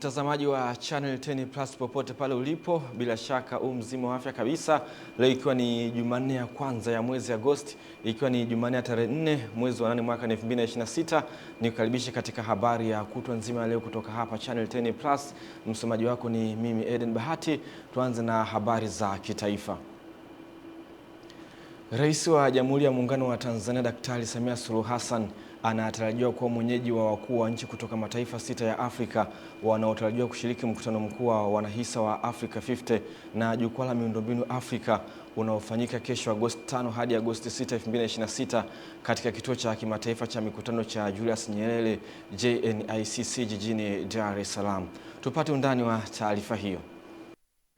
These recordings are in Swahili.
Mtazamaji wa Channel 10 Plus popote pale ulipo, bila shaka mzima wa afya kabisa. Leo ikiwa ni Jumanne ya kwanza ya mwezi Agosti, ikiwa ni Jumanne ya tarehe 4 mwezi wa 8 mwaka 2026, nikukaribisha katika habari ya kutwa nzima ya leo kutoka hapa Channel 10 Plus. Msomaji wako ni mimi Eden Bahati. Tuanze na habari za kitaifa. Rais wa Jamhuri ya Muungano wa Tanzania Daktari Samia Suluhu Hassan anatarajiwa kuwa mwenyeji wa wakuu wa nchi kutoka mataifa 6 ya Afrika wanaotarajiwa kushiriki mkutano mkuu wa wanahisa wa Africa 50 na jukwaa la miundombinu Afrika unaofanyika kesho Agosti 5 hadi Agosti 6, 2026 katika kituo cha kimataifa cha mikutano cha Julius Nyerere JNICC jijini Dar es Salaam. Tupate undani wa taarifa hiyo.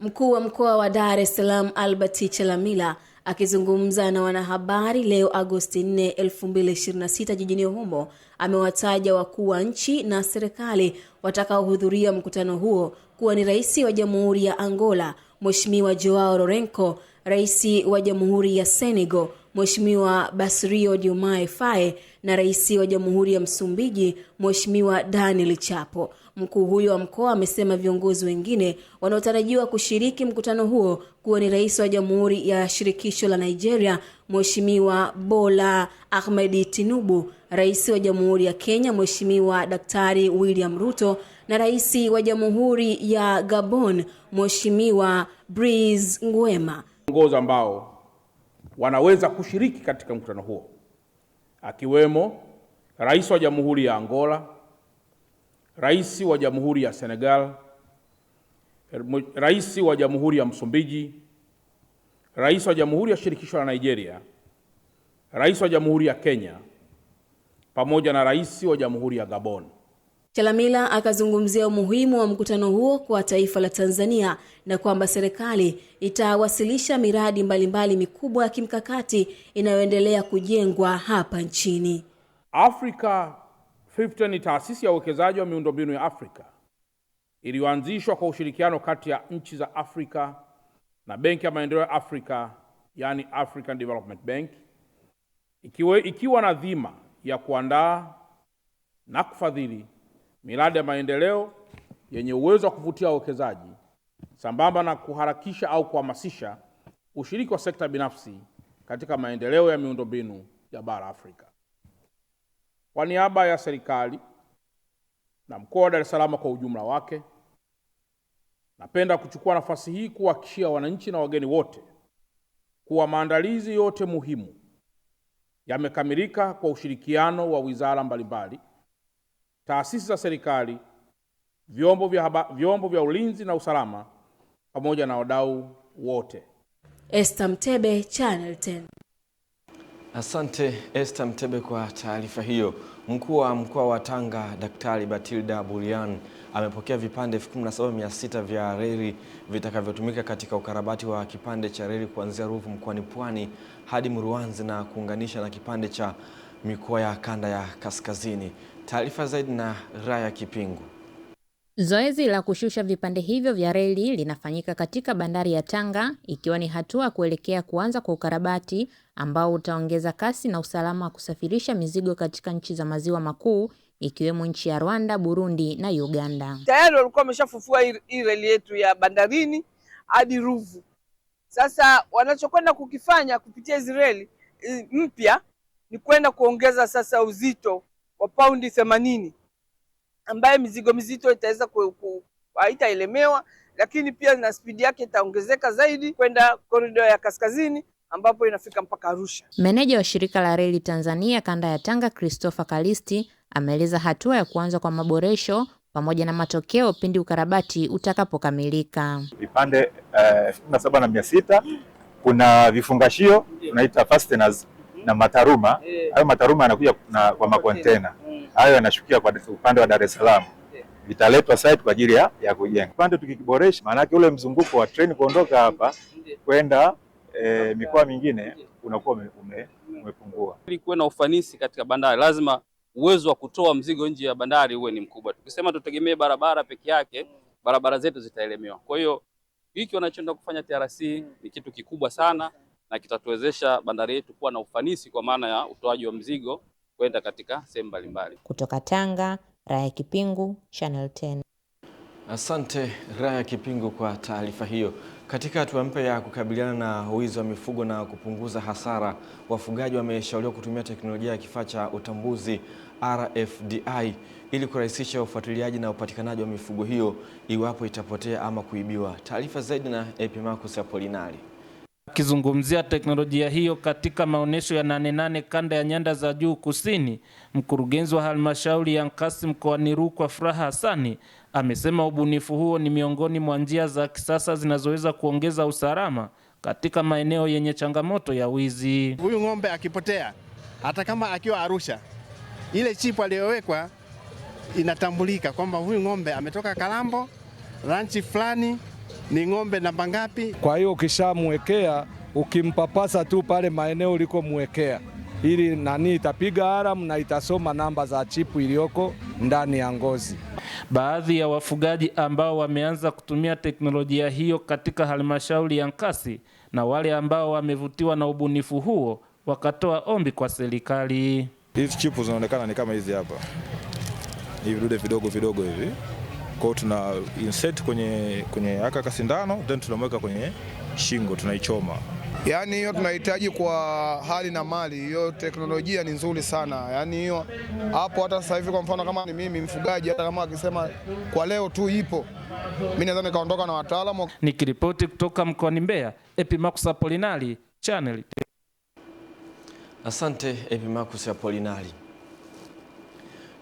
Mkuu wa mkoa wa Dar es Salaam Albert Chalamila akizungumza na wanahabari leo Agosti 4, 2026 jijini humo, amewataja wakuu wa nchi na serikali watakaohudhuria mkutano huo kuwa ni Rais wa Jamhuri ya Angola Mheshimiwa Joao Lourenco, Rais wa Jamhuri ya Senegal Mheshimiwa Bassirou Diomaye Faye na Rais wa Jamhuri ya Msumbiji Mheshimiwa Daniel Chapo. Mkuu huyo wa mkoa amesema viongozi wengine wanaotarajiwa kushiriki mkutano huo kuwa ni Rais wa Jamhuri ya Shirikisho la Nigeria Mheshimiwa Bola Ahmed Tinubu, Rais wa Jamhuri ya Kenya Mheshimiwa Daktari William Ruto na Rais wa Jamhuri ya Gabon Mheshimiwa Brice Nguema. Viongozi ambao wanaweza kushiriki katika mkutano huo akiwemo Rais wa Jamhuri ya Angola, Rais wa Jamhuri ya Senegal, Rais wa Jamhuri ya Msumbiji, Rais wa Jamhuri ya Shirikisho la Nigeria, Rais wa Jamhuri ya Kenya pamoja na Rais wa Jamhuri ya Gabon. Chalamila akazungumzia umuhimu wa mkutano huo kwa taifa la Tanzania na kwamba serikali itawasilisha miradi mbalimbali mikubwa ya kimkakati inayoendelea kujengwa hapa nchini. Africa 50 ni taasisi ya uwekezaji wa miundombinu ya Afrika iliyoanzishwa kwa ushirikiano kati ya nchi za Afrika na Benki ya Maendeleo ya Afrika, yani African Development Bank, ikiwa na dhima ya kuandaa na kufadhili miradi ya maendeleo yenye uwezo wa kuvutia wawekezaji sambamba na kuharakisha au kuhamasisha ushiriki wa sekta binafsi katika maendeleo ya miundombinu ya bara Afrika. Kwa niaba ya serikali na mkoa wa Dar es Salaam kwa ujumla wake, napenda kuchukua nafasi hii kuwahakikishia wananchi na wageni wote kuwa maandalizi yote muhimu yamekamilika kwa ushirikiano wa wizara mbalimbali, taasisi za serikali, vyombo vya ulinzi na usalama pamoja na wadau wote. Esther Mtebe, Channel 10. Asante Esther Mtebe kwa taarifa hiyo. Mkuu wa mkoa wa Tanga Daktari Batilda Burian amepokea vipande 17,600 vya reli vitakavyotumika katika ukarabati wa kipande cha reli kuanzia Ruvu mkoani Pwani hadi Mruanzi na kuunganisha na kipande cha mikoa ya kanda ya kaskazini. Taarifa zaidi na Raya Kipingu. Zoezi la kushusha vipande hivyo vya reli linafanyika katika bandari ya Tanga, ikiwa ni hatua kuelekea kuanza kwa ukarabati ambao utaongeza kasi na usalama wa kusafirisha mizigo katika nchi za maziwa makuu ikiwemo nchi ya Rwanda, Burundi na Uganda. Tayari walikuwa wameshafufua hii reli yetu ya bandarini hadi Ruvu. Sasa wanachokwenda kukifanya kupitia hizi reli mpya ni kwenda kuongeza sasa uzito wa paundi 80 ambaye mizigo mizito itaweza haitaelemewa, lakini pia na spidi yake itaongezeka zaidi kwenda korido ya kaskazini ambapo inafika mpaka Arusha. Meneja wa shirika la reli Tanzania kanda ya Tanga Christopher Kalisti ameeleza hatua ya kuanza kwa maboresho pamoja na matokeo pindi ukarabati utakapokamilika. Vipande 17,600 kuna vifungashio tunaita fasteners na mataruma. Hayo mataruma yanakuja kwa makontena. Hayo yanashukia kwa upande wa Dar es Salaam. Vitaletwa site kwa ajili ya kujenga. Upande tukiboresha, maana yake ule mzunguko wa treni kuondoka hapa kwenda mikoa mingine unakuwa umepungua. Ili kuwe na ufanisi katika bandari, lazima uwezo wa kutoa mzigo nje ya bandari uwe ni mkubwa. Tukisema tutegemee barabara peke yake, barabara zetu zitaelemewa. Kwa hiyo hiki wanachoenda kufanya TRC ni kitu kikubwa sana na kitatuwezesha bandari yetu kuwa na ufanisi kwa maana ya utoaji wa mzigo kwenda katika sehemu mbalimbali. Kutoka Tanga, Raya Kipingu, Channel 10. Asante Raya Kipingu kwa taarifa hiyo. Katika hatua mpya ya kukabiliana na wizi wa mifugo na kupunguza hasara, wafugaji wameshauriwa kutumia teknolojia ya kifaa cha utambuzi RFDI ili kurahisisha ufuatiliaji na upatikanaji wa mifugo hiyo iwapo itapotea ama kuibiwa. Taarifa zaidi na Epimarcus Apolinari. Akizungumzia teknolojia hiyo katika maonesho ya 88 kanda ya Nyanda za Juu Kusini, mkurugenzi wa halmashauri ya Nkasi mkoani Rukwa Furaha Hassani amesema ubunifu huo ni miongoni mwa njia za kisasa zinazoweza kuongeza usalama katika maeneo yenye changamoto ya wizi. Huyu ng'ombe akipotea, hata kama akiwa Arusha, ile chipu aliyowekwa inatambulika kwamba huyu ng'ombe ametoka Kalambo, ranchi fulani, ni ng'ombe namba ngapi. Kwa hiyo ukishamwekea, ukimpapasa tu pale maeneo ulikomwekea, ili nani itapiga alamu na itasoma namba za chipu iliyoko ndani ya ngozi. Baadhi ya wafugaji ambao wameanza kutumia teknolojia hiyo katika halmashauri ya Nkasi na wale ambao wamevutiwa na ubunifu huo wakatoa ombi kwa serikali. Hizi chipu zinaonekana ni kama hizi hapa, ni vidude vidogo vidogo hivi. Kwa tuna insert kwenye aka kasindano, then tunamweka kwenye shingo, tunaichoma. Yaani hiyo tunahitaji kwa hali na mali. Hiyo teknolojia ni nzuri sana. Yaani hiyo hapo, hata sasa hivi kwa mfano kama ni mimi mfugaji, hata kama akisema kwa leo tu ipo, mimi naweza nikaondoka na wataalamu. Nikiripoti kutoka mkoani Mbeya, Epimarcus Apolinari, Channel. Asante Epimarcus Apolinari.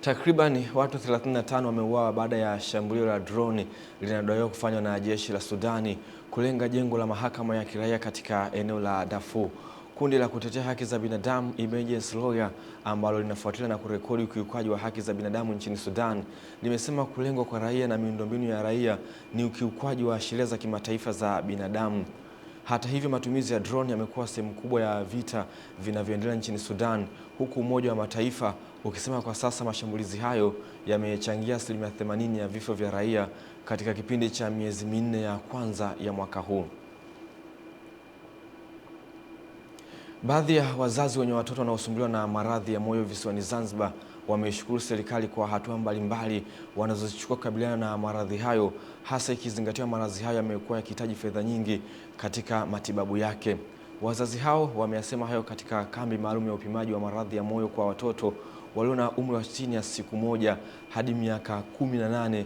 Takriban watu 35 wameuawa baada ya shambulio la drone linalodaiwa kufanywa na jeshi la Sudani kulenga jengo la mahakama ya kiraia katika eneo la Darfur. Kundi la kutetea haki za binadamu Emergency Lawyer ambalo linafuatilia na kurekodi ukiukaji wa haki za binadamu nchini Sudan limesema kulengwa kwa raia na miundombinu ya raia ni ukiukwaji wa sheria za kimataifa za binadamu. Hata hivyo, matumizi ya drone yamekuwa sehemu kubwa ya vita vinavyoendelea nchini Sudan, huku Umoja wa Mataifa ukisema kwa sasa mashambulizi hayo yamechangia 80% ya vifo vya raia katika kipindi cha miezi minne ya kwanza ya mwaka huu. Baadhi ya wazazi wenye watoto wanaosumbuliwa na maradhi ya moyo visiwani Zanzibar wameshukuru serikali kwa hatua mbalimbali wanazozichukua kukabiliana na maradhi hayo, hasa ikizingatiwa maradhi hayo yamekuwa yakihitaji fedha nyingi katika matibabu yake. Wazazi hao wameyasema hayo katika kambi maalum ya upimaji wa maradhi ya moyo kwa watoto walio na umri wa chini ya siku moja hadi miaka 18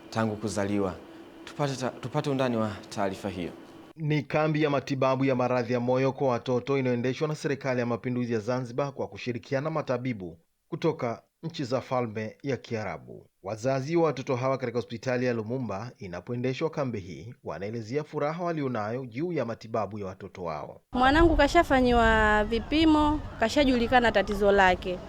tangu kuzaliwa. Tupate undani wa taarifa hiyo. Ni kambi ya matibabu ya maradhi ya moyo kwa watoto inayoendeshwa na Serikali ya Mapinduzi ya Zanzibar kwa kushirikiana matabibu kutoka nchi za Falme ya Kiarabu. Wazazi wa watoto hawa katika hospitali ya Lumumba inapoendeshwa kambi hii wanaelezea furaha walionayo juu ya matibabu ya watoto wao. Mwanangu kashafanyiwa vipimo, kashajulikana tatizo lake.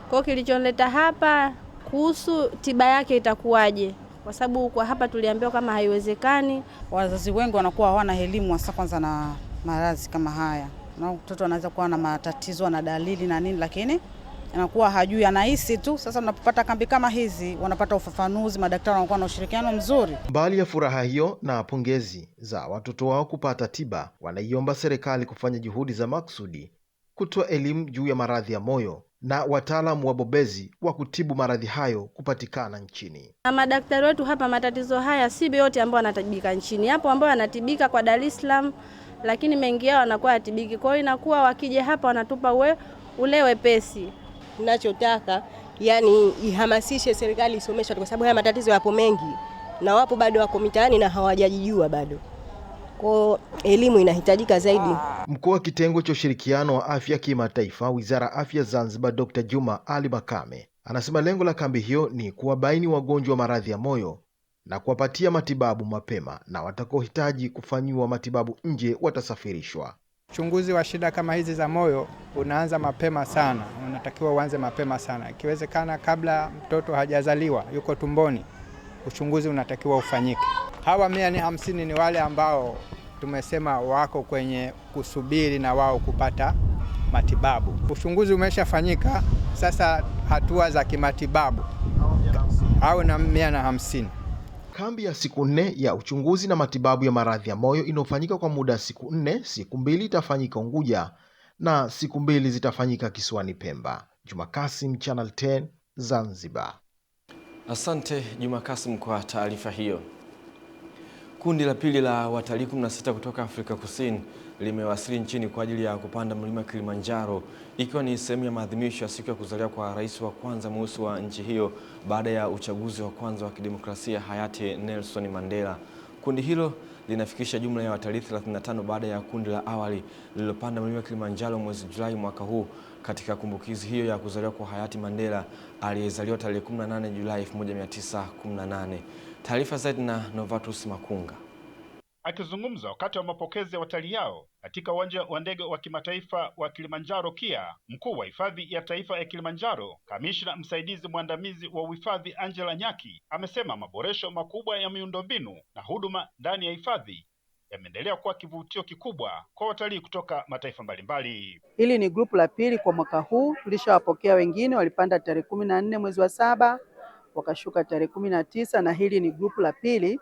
Kwa kilichonileta hapa kuhusu tiba yake itakuwaje? Kwa sababu kwa hapa tuliambiwa kama haiwezekani. Wazazi wengi wanakuwa hawana elimu hasa kwanza na maradhi kama haya. Na mtoto anaweza kuwa na matatizo na dalili na nini, lakini anakuwa hajui, anahisi tu. Sasa unapopata kambi kama hizi wanapata ufafanuzi, madaktari wanakuwa na ushirikiano mzuri. Mbali ya furaha hiyo na pongezi za watoto wao kupata tiba, wanaiomba serikali kufanya juhudi za maksudi kutoa elimu juu ya maradhi ya moyo na wataalamu wabobezi wa kutibu maradhi hayo kupatikana nchini. Na madaktari wetu hapa, matatizo haya si yote ambao yanatibika nchini. Hapo ambao yanatibika kwa Dar es Salaam, lakini mengi yao yanakuwa yatibiki. Kwa hiyo inakuwa wakija hapa wanatupa ule wepesi. Ninachotaka yani ihamasishe serikali isomeshe, kwa sababu haya matatizo yapo mengi na wapo bado wako mitaani na hawajajijua bado. Kwa elimu inahitajika zaidi. Mkuu wa kitengo cha ushirikiano wa afya kimataifa, Wizara ya Afya Zanzibar, Dr. Juma Ali Makame, anasema lengo la kambi hiyo ni kuwabaini wagonjwa wa maradhi ya moyo na kuwapatia matibabu mapema, na watakaohitaji kufanyiwa matibabu nje watasafirishwa. Uchunguzi wa shida kama hizi za moyo unaanza mapema sana, unatakiwa uanze mapema sana. Ikiwezekana kabla mtoto hajazaliwa, yuko tumboni, uchunguzi unatakiwa ufanyike. Hawa 150 ni wale ambao tumesema wako kwenye kusubiri na wao kupata matibabu. Uchunguzi umeshafanyika, sasa hatua za kimatibabu au na 150. Kambi ya siku 4 ya uchunguzi na matibabu ya maradhi ya moyo inayofanyika kwa muda siku 4, siku 2 itafanyika Unguja na siku 2 zitafanyika kisiwani Pemba. Juma Kasim, Channel 10, Zanzibar. Asante Juma Kasim kwa taarifa hiyo. Kundi la pili la watalii 16 kutoka Afrika Kusini limewasili nchini kwa ajili ya kupanda mlima Kilimanjaro, ikiwa ni sehemu ya maadhimisho ya siku ya kuzaliwa kwa rais wa kwanza mweusi wa nchi hiyo baada ya uchaguzi wa kwanza wa kidemokrasia hayati Nelson Mandela. Kundi hilo linafikisha jumla ya watalii 35 baada ya kundi la awali lililopanda mlima Kilimanjaro mwezi Julai mwaka huu katika kumbukizi hiyo ya kuzaliwa kwa hayati Mandela aliyezaliwa tarehe 18 Julai 1918. Taarifa zaidi na Novatus Makunga. Akizungumza wakati wa mapokezi ya watalii hao katika uwanja wa ndege wa kimataifa wa Kilimanjaro KIA, mkuu wa hifadhi ya taifa ya Kilimanjaro, kamishna msaidizi mwandamizi wa uhifadhi Angela Nyaki, amesema maboresho makubwa ya miundombinu na huduma ndani ya hifadhi yameendelea kuwa kivutio kikubwa kwa watalii kutoka mataifa mbalimbali. Hili ni grupu la pili kwa mwaka huu. Tulishawapokea wengine, walipanda tarehe 14 mwezi wa 7 wakashuka tarehe 19, na hili ni grupu la pili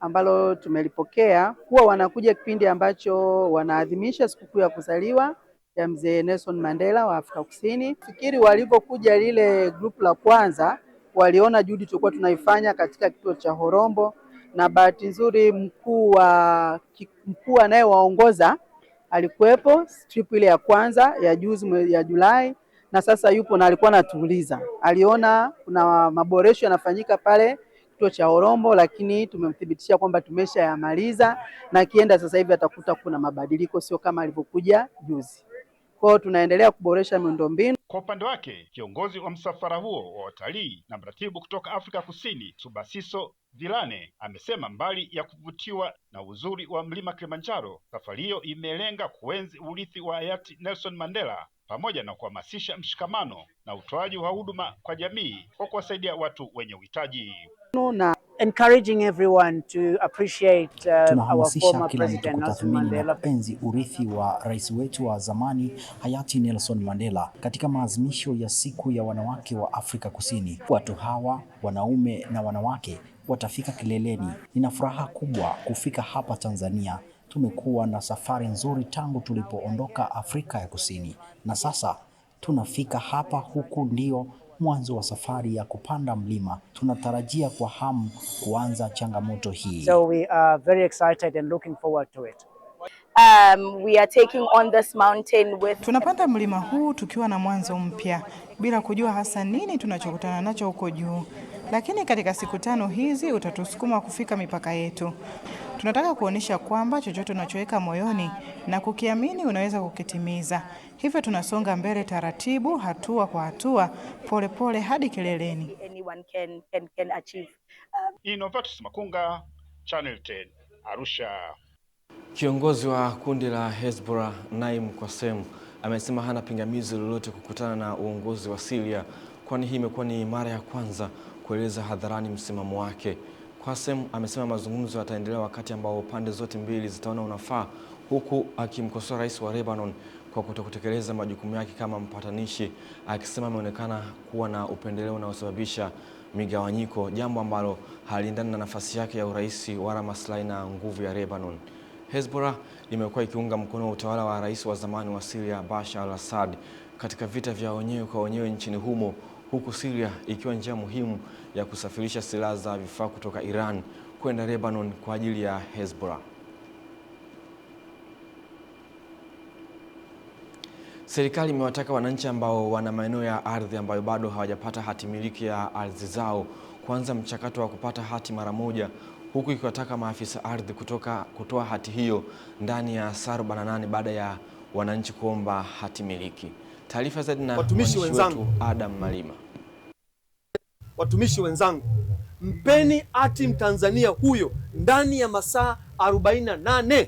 ambalo tumelipokea. Huwa wanakuja kipindi ambacho wanaadhimisha sikukuu ya kuzaliwa ya mzee Nelson Mandela wa Afrika Kusini. Fikiri walipokuja lile grupu la kwanza, waliona juhudi tulikuwa tunaifanya katika kituo cha Horombo, na bahati nzuri mkuu anayewaongoza alikuwepo trip ile ya kwanza ya juzi ya Julai, na sasa yupo na alikuwa anatuuliza. Aliona kuna maboresho yanafanyika pale kituo cha Horombo, lakini tumemthibitishia kwamba tumeshayamaliza na kienda sasa hivi atakuta kuna mabadiliko, sio kama alivyokuja juzi. Kwa hiyo tunaendelea kuboresha miundombinu. Kwa upande wake, kiongozi wa msafara huo wa watalii na mratibu kutoka Afrika Kusini, Subasiso Vilane, amesema mbali ya kuvutiwa na uzuri wa mlima Kilimanjaro, safari hiyo imelenga kuenzi urithi wa hayati Nelson Mandela pamoja na kuhamasisha mshikamano na utoaji wa huduma kwa jamii kwa kuwasaidia watu wenye uhitaji. Na encouraging everyone to appreciate our former president Nelson Mandela. Kuenzi urithi wa rais wetu wa zamani hayati Nelson Mandela katika maadhimisho ya siku ya wanawake wa Afrika Kusini. Watu hawa, wanaume na wanawake, watafika kileleni. Nina furaha kubwa kufika hapa Tanzania. Tumekuwa na safari nzuri tangu tulipoondoka Afrika ya Kusini, na sasa tunafika hapa. Huku ndio mwanzo wa safari ya kupanda mlima. Tunatarajia kwa hamu kuanza changamoto hii. So we are very excited and looking forward to it. We are taking on this mountain with... Tunapanda mlima huu tukiwa na mwanzo mpya, bila kujua hasa nini tunachokutana nacho huko juu. Lakini katika siku 5 hizi utatusukuma kufika mipaka yetu. Tunataka kuonesha kwamba chochote unachoweka moyoni na kukiamini unaweza kukitimiza. Hivyo tunasonga mbele taratibu, hatua kwa hatua, pole pole hadi kileleni. Anyone can achieve. Novatus Makunga, Channel 10, Arusha. Kiongozi wa kundi la Hezbollah Naim Qassem amesema hana pingamizi lolote kukutana na uongozi wa Syria, kwani hii imekuwa ni mara ya kwanza kueleza hadharani msimamo wake. Qassem amesema mazungumzo yataendelea wakati ambao pande zote mbili zitaona unafaa, huku akimkosoa rais wa Lebanon kwa kutokutekeleza majukumu yake kama mpatanishi, akisema ameonekana kuwa na upendeleo unaosababisha migawanyiko, jambo ambalo haliendani na nafasi yake ya urais wala maslahi na nguvu ya Lebanon. Hezbollah imekuwa ikiunga mkono utawala wa rais wa zamani wa Syria Bashar al-Assad katika vita vya wenyewe kwa wenyewe nchini humo, huku Syria ikiwa njia muhimu ya kusafirisha silaha za vifaa kutoka Iran kwenda Lebanon kwa ajili ya Hezbollah. Serikali imewataka wananchi ambao wana maeneo ya ardhi ambayo bado hawajapata hati miliki ya ardhi zao kuanza mchakato wa kupata hati mara moja, huku ikiwataka maafisa ardhi kutoa hati hiyo ndani ya saa 48 baada ya wananchi kuomba hati miliki. Taarifa zaidi na watumishi wenzangu Adam Malima. Watumishi wenzangu, mpeni hati Mtanzania huyo ndani ya masaa 48.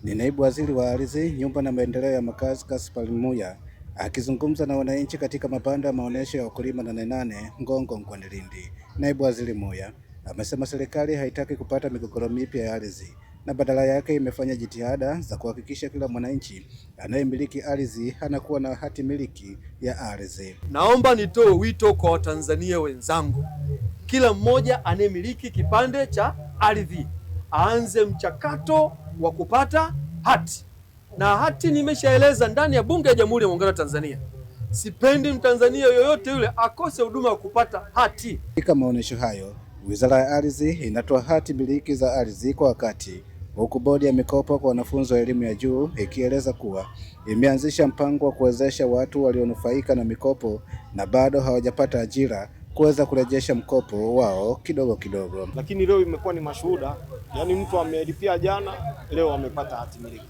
Ni naibu waziri wa ardhi, nyumba na maendeleo ya makazi Gaspar Muya akizungumza na wananchi katika mabanda ya maonesho ya wakulima 88 Ngongo mkoani Lindi. Naibu waziri Muya amesema serikali haitaki kupata migogoro mipya ya ardhi na badala yake imefanya jitihada za kuhakikisha kila mwananchi anayemiliki ardhi anakuwa na hati miliki ya ardhi. Naomba nitoe wito kwa Watanzania wenzangu, kila mmoja anayemiliki kipande cha ardhi aanze mchakato wa kupata hati. Na hati nimeshaeleza ndani ya Bunge la Jamhuri ya Muungano wa Tanzania. Sipendi Mtanzania yoyote yule akose huduma ya kupata hati. Katika maonesho hayo, Wizara ya Ardhi inatoa hati miliki za ardhi kwa wakati, huku bodi ya mikopo kwa wanafunzi wa elimu ya juu ikieleza kuwa imeanzisha mpango wa kuwezesha watu walionufaika na mikopo na bado hawajapata ajira kuweza kurejesha mkopo wao kidogo kidogo. Lakini leo imekuwa ni mashuhuda, yaani mtu amelipia jana, leo amepata hati miliki,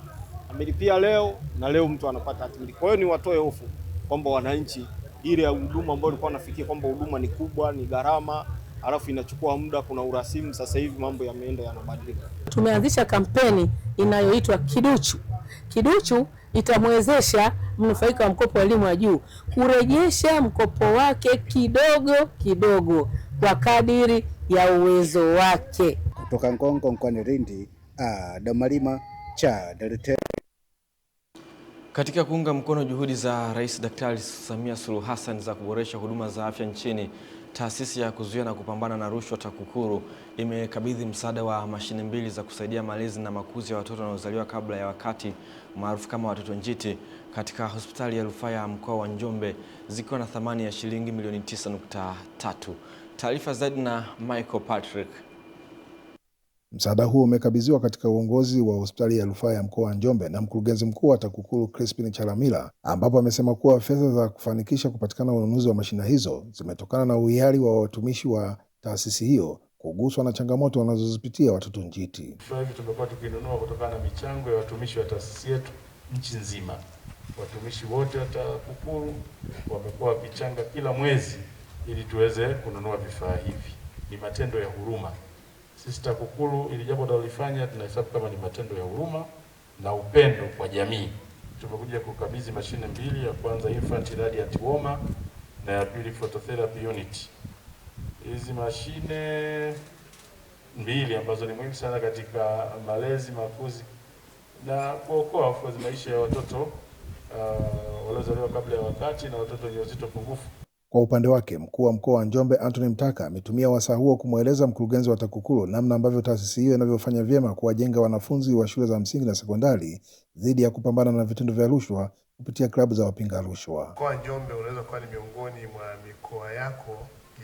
amelipia leo na leo mtu anapata hati miliki. Kwa hiyo ni watoe hofu kwamba wananchi, ile huduma ambayo walikuwa wanafikia kwamba huduma ni kubwa, ni gharama, alafu inachukua muda, kuna urasimu. Sasa hivi mambo yameenda yanabadilika. Tumeanzisha kampeni inayoitwa Kiduchu. Kiduchu itamwezesha mnufaika wa mkopo wa elimu ya juu kurejesha mkopo wake kidogo kidogo kwa kadiri ya uwezo wake. Kutoka Ngongo mkoani Lindi, Damalima cha Delete. Katika kuunga mkono juhudi za Rais Daktari Samia Suluhu Hassan za kuboresha huduma za afya nchini, taasisi ya kuzuia na kupambana na rushwa TAKUKURU imekabidhi msaada wa mashine 2 za kusaidia malezi na makuzi ya watoto wanaozaliwa kabla ya wakati maarufu kama watoto njiti katika hospitali ya rufaa ya mkoa wa Njombe, zikiwa na thamani ya shilingi milioni 9.3. Taarifa zaidi na Michael Patrick. Msaada huo umekabidhiwa katika uongozi wa hospitali ya rufaa ya mkoa wa Njombe na mkurugenzi mkuu wa TAKUKURU Crispin Chalamila, ambapo amesema kuwa fedha za kufanikisha kupatikana ununuzi wa mashine hizo zimetokana na uhiari wa watumishi wa taasisi hiyo kuguswa na changamoto wanazozipitia watoto njiti. Vifaa hivi tumekuwa tukinunua kutokana na michango ya watumishi wa taasisi yetu nchi nzima. Watumishi wote wa TAKUKURU wamekuwa wakichanga kila mwezi ili tuweze kununua vifaa hivi. Ni matendo ya huruma. Sisi TAKUKURU ili jambo tunalofanya tunahesabu kama ni matendo ya huruma na upendo kwa jamii. Tumekuja kukabidhi mashine 2, ya kwanza infant radiant warmer na ya pili phototherapy unit. Hizi mashine 2 ambazo ni muhimu sana katika malezi, makuzi na kuokoa of course maisha ya watoto waliozaliwa kabla ya wakati na watoto wenye uzito pungufu. Kwa upande wake, mkuu wa mkoa wa Njombe Anthony Mtaka ametumia wasaa huo kumweleza mkurugenzi wa TAKUKURU namna ambavyo taasisi hiyo inavyofanya vyema kuwajenga wanafunzi wa shule za msingi na sekondari dhidi ya kupambana na vitendo vya rushwa kupitia klabu za wapinga rushwa. Mkoa wa Njombe unaweza kuwa ni miongoni mwa mikoa yako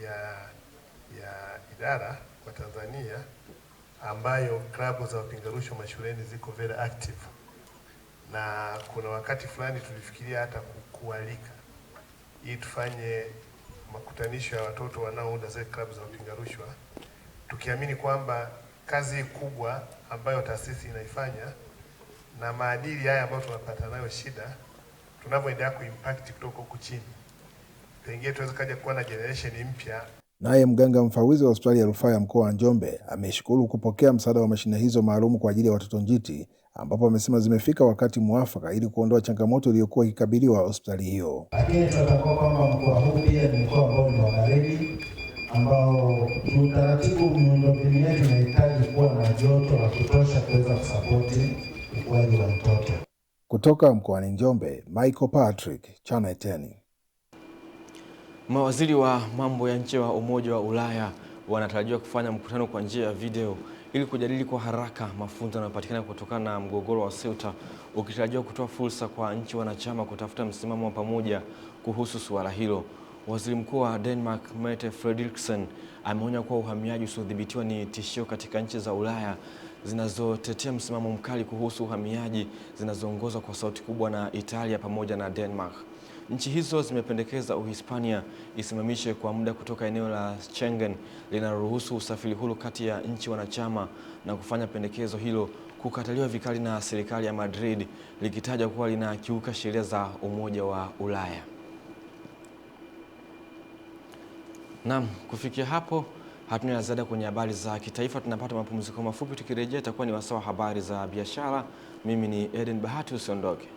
ya idara kwa Tanzania ambayo klabu za wapinga rushwa mashuleni ziko very active, na kuna wakati fulani tulifikiria hata kukualika ili tufanye makutanisho ya watoto wanaounda zile klabu za wapinga rushwa, tukiamini kwamba kazi kubwa ambayo taasisi inaifanya na maadili haya ambayo tunapata nayo shida, tunavyoendelea kuimpact kutoka huku chini, pengine tuweze kaja kuwa na generation mpya. Naye mganga mfawidhi wa hospitali ya rufaa ya mkoa wa Njombe ameshukuru kupokea msaada wa mashine hizo maalum kwa ajili ya watoto njiti, ambapo amesema zimefika wakati mwafaka ili kuondoa changamoto iliyokuwa ikikabiliwa hospitali hiyo. Lakini tunatambua kwamba mkoa huu pia ni mkoa ambao ni wa baridi, ambao kiutaratibu miundombinu yetu inahitaji kuwa na joto la kutosha kuweza kusapoti ukuaji wa mtoto. Kutoka mkoani Njombe, Michael Patrick, Channel 10. Mawaziri wa mambo ya nje wa Umoja wa Ulaya wanatarajiwa kufanya mkutano kwa njia ya video ili kujadili kwa haraka mafunzo yanayopatikana kutokana na mgogoro wa Ceuta, ukitarajiwa kutoa fursa kwa nchi wanachama kutafuta msimamo wa pamoja kuhusu suala hilo. Waziri Mkuu wa Denmark Mette Frederiksen ameonya kuwa uhamiaji usiodhibitiwa ni tishio katika nchi za Ulaya zinazotetea msimamo mkali kuhusu uhamiaji zinazoongozwa kwa sauti kubwa na Italia pamoja na Denmark. Nchi hizo zimependekeza Uhispania isimamishe kwa muda kutoka eneo la Schengen linaloruhusu usafiri huru kati ya nchi wanachama, na kufanya pendekezo hilo kukataliwa vikali na serikali ya Madrid, likitaja kuwa linakiuka sheria za Umoja wa Ulaya. Naam, kufikia hapo hatuna la ziada kwenye habari za kitaifa. Tunapata mapumziko mafupi, tukirejea itakuwa ni wasaa wa habari za biashara. Mimi ni Eden Bahati, usiondoke.